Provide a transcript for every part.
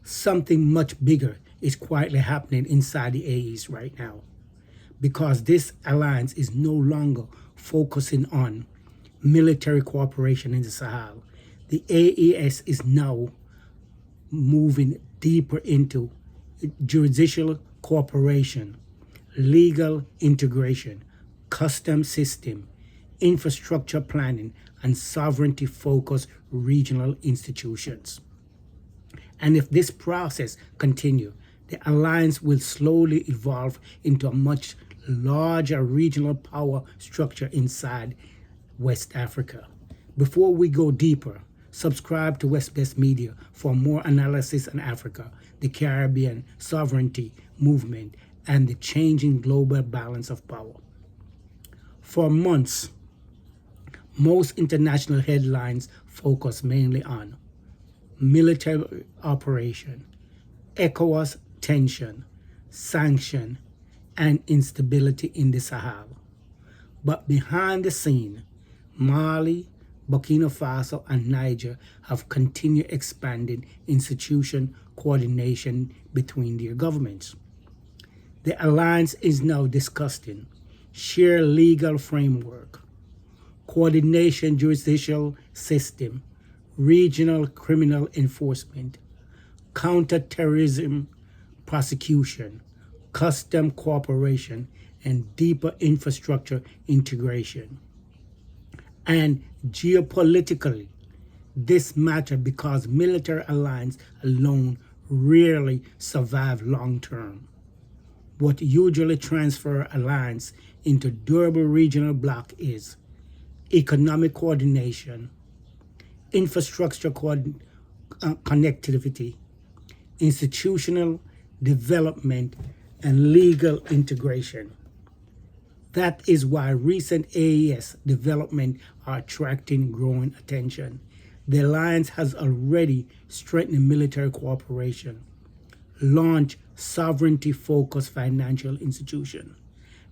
Something much bigger is quietly happening inside the AES right now, because this alliance is no longer focusing on military cooperation in the Sahel. The AES is now moving deeper into judicial cooperation, legal integration, custom system, infrastructure planning, and sovereignty-focused regional institutions. And if this process continues, the alliance will slowly evolve into a much larger regional power structure inside West Africa. Before we go deeper, subscribe to West Best Media for more analysis on Africa, the Caribbean, sovereignty movement, and the changing global balance of power. For months, most international headlines focus mainly on military operation, ECOWAS tension, sanction, and instability in the Sahel. But behind the scene, Mali, Burkina Faso, and Niger have continued expanding institution coordination between their governments. The alliance is now discussing shared legal framework, coordination judicial system, regional criminal enforcement, counterterrorism prosecution, custom cooperation, and deeper infrastructure integration. And geopolitically, this matters because military alliance alone rarely survive long term. What usually transfer alliance into durable regional bloc is economic coordination, infrastructure connectivity, institutional development, and legal integration. That is why recent AES development are attracting growing attention. The alliance has already strengthened military cooperation, launched sovereignty-focused financial institutions,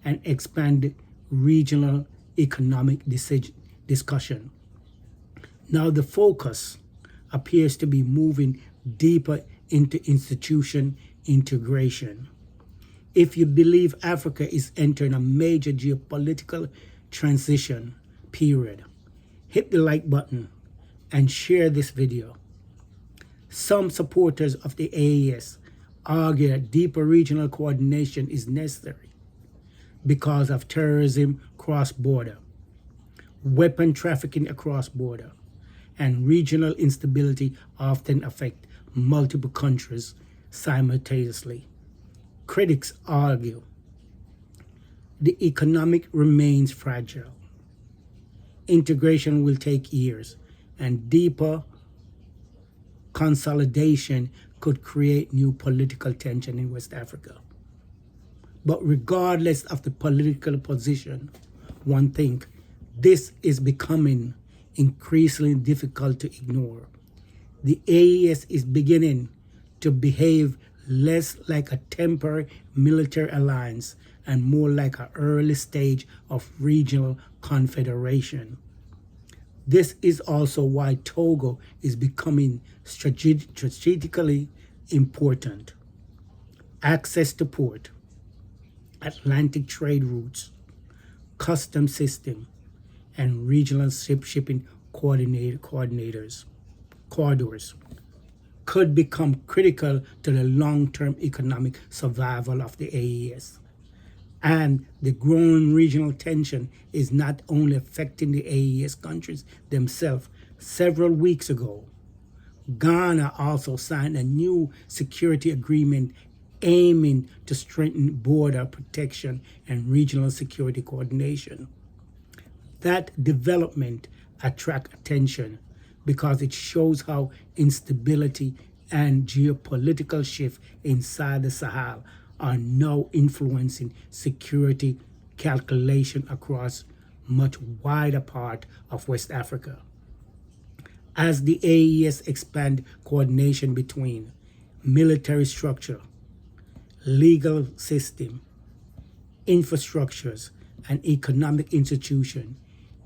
and expanded regional economic discussion. Now the focus appears to be moving deeper into institution integration. If you believe Africa is entering a major geopolitical transition period, hit the like button and share this video. Some supporters of the AES argue that deeper regional coordination is necessary because of terrorism cross-border, weapon trafficking across border, and regional instability often affect multiple countries simultaneously. Critics argue the economic remains fragile. Integration will take years, and deeper consolidation could create new political tension in West Africa. But regardless of the political position, one thinks this is becoming increasingly difficult to ignore. The AES is beginning to behave less like a temporary military alliance and more like an early stage of regional confederation. This is also why Togo is becoming strategically important. Access to port, Atlantic trade routes, custom system, and regional shipping corridors could become critical to the long-term economic survival of the AES. And the growing regional tension is not only affecting the AES countries themselves. Several weeks ago, Ghana also signed a new security agreement aiming to strengthen border protection and regional security coordination. That development attracts attention because it shows how instability and geopolitical shift inside the Sahel are now influencing security calculation across much wider part of West Africa. As the AES expand coordination between military structure, legal system, infrastructures, and economic institutions,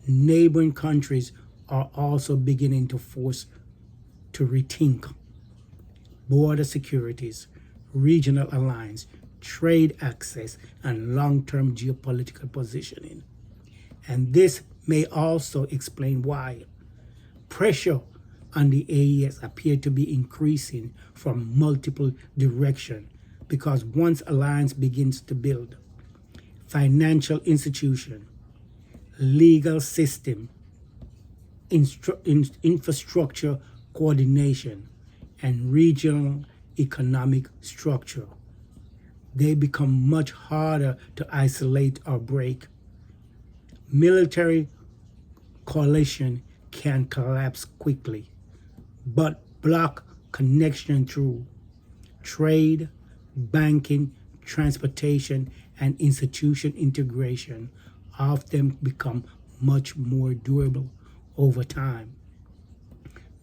neighboring countries are also beginning to force to rethink border securities, regional alliance, trade access, and long-term geopolitical positioning. And this may also explain why pressure on the AES appear to be increasing from multiple directions, because once alliance begins to build, financial institution, legal system, infrastructure coordination, and regional economic structure, they become much harder to isolate or break. Military coalition can collapse quickly, but bloc connection through trade, banking, transportation, and institution integration often become much more durable over time.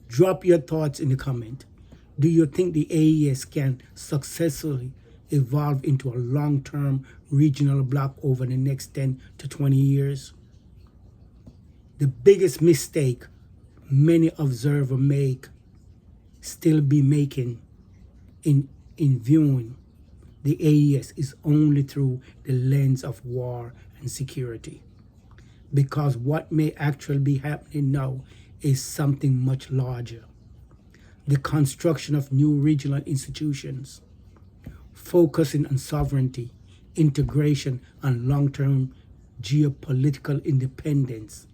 Drop your thoughts in the comment. Do you think the AES can successfully evolve into a long-term regional bloc over the next 10 to 20 years? The biggest mistake many observers still be making in viewing the AES is only through the lens of war and security. Because what may actually be happening now is something much larger. The construction of new regional institutions, focusing on sovereignty, integration, and long-term geopolitical independence.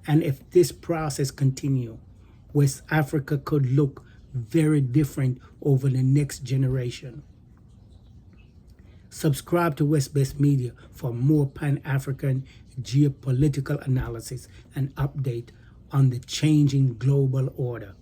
And if this process continues, West Africa could look very different over the next generation. Subscribe to West Best Media for more Pan-African geopolitical analysis and update on the changing global order.